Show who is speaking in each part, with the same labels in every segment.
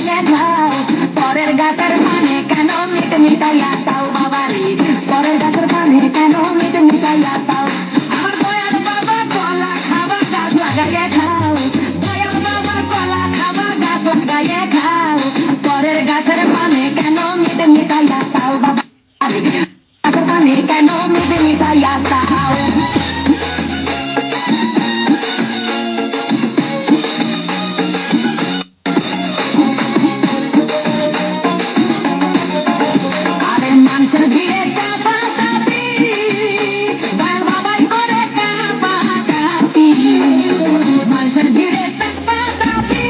Speaker 1: লাগাইয়া খাও পরের গাছের পানে কেন মিট মিটাইয়া খাও বাবা রে পরের গাছের পানে কেন মিট মিটাইয়া খাও আমার দয়াল বাবা কলা খাবা গাছ লাগাইয়া খাও দয়াল বাবা কলা খাবা গাছ লাগাইয়া খাও পরের গাছের পানে কেন মিট মিটাইয়া খাও বাবা রে গাছের পানে কেন মিট মিটাইয়া খাও মানুষের ভিড়ে চাপা চাপি দয়াল বাবাই করে কাপা কাপি মানুষের ভিড়ে চাপা চাপি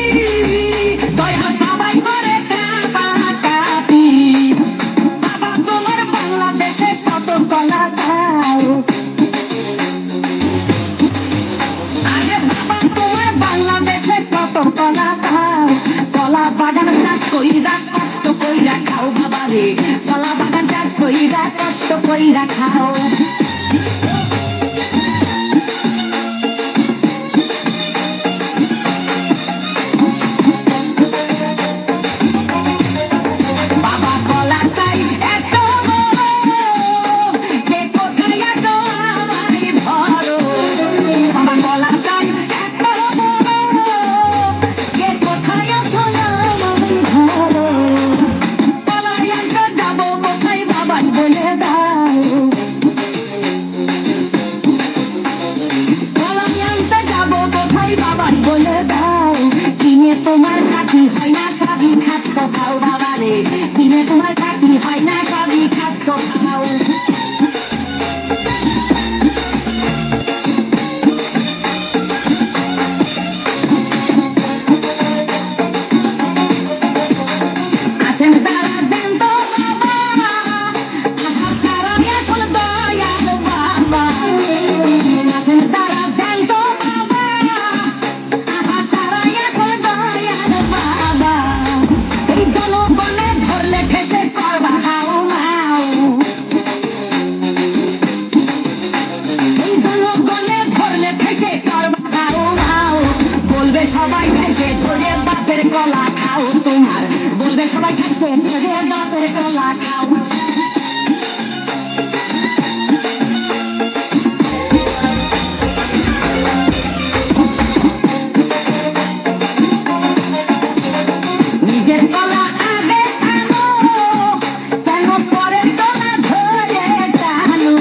Speaker 1: দয়াল বাবাই করে কাপা কাপি বাবা তোমার বাংলাদেশে কত কলা খাও আরে বাবা তোমার বাংলাদেশে কত কলা খাও কলা বাগান চাষ কইরা কষ্ট কইরা খাও বাবা রে কলা বাগান চাষ কইরা কষ্ট কইরা খাও বাবা কলা চাই এত বড় কে কোথায় এত আমায় ধরো বাবা কলা চাই এত বড় কে কোথায় এত আমায় ধরো কলাই আনতে যাবো কোথায় বাবাই বলে দাও কলাই আনতে যাবো কোথায় বাবাই বলে দাও কিনে তোমার খাতি হয় না সবই খাদ্য খাও বাবা রে কিনে তোমার খাতি হয় না সবই খাদ্য খাও আছেন তারা দেন তো বাবা আহার তারাই আসল দয়াল বাবা আছেন তারা দেন তো বাবা আহার তারাই আসল দয়াল বাবা এই জনগণে ধরলে ঠেসে করবা হাও মাও এই জনগণে ধরলে ঠেসে করবা হাও মাও বলবে সবাই ঠেসে ধরে বাপের কলা খাও তোমার বলবে সবাই ঠেসে ধরে বাপের কলা খাও নিজের কলা আগে আনো কেন পরের কলা ধরে টানো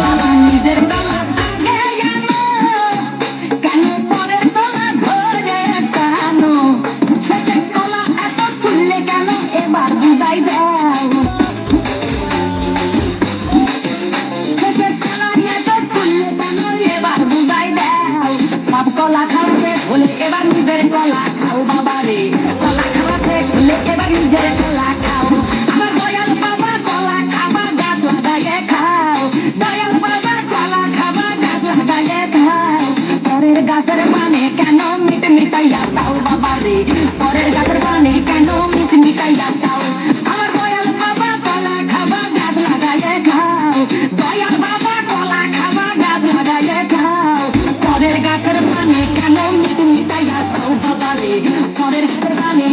Speaker 1: বাবা নিজের কলা আগে আনো কেন পরের কলা ধরে টানো শেষের কলা এত তুললে কেন এবার বুঝাই দাও শেষের কলা এত তুললে কেন এবার বুঝাই দাও সব কলা খাওয়া শেষ হলে এবার নিজের কলা খাও বাবা রে কলা খাওয়া শেষ হলে এবার নিজের কলা খাও আমার দয়াল বাবা কলা খাবা গাছ লাগাইয়ে খাও দয়াল বাবা কলা খাবা গাছ লাগাইয়ে খাও পরের গাছের পানে কেন মিট মিটাইয়া খাও বাবা রে পরের গাছের পানে কেন মিট মিটাইয়া খাও আমার দয়াল বাবা কলা খাবা গাছ লাগাইয়ে খাও দয়াল বাবা কলা খাবা গাছ লাগাইয়ে খাও পরের গাছের পানে কেন মিট মিটাইয়া খাও বাবা রে পরের গাছের পানে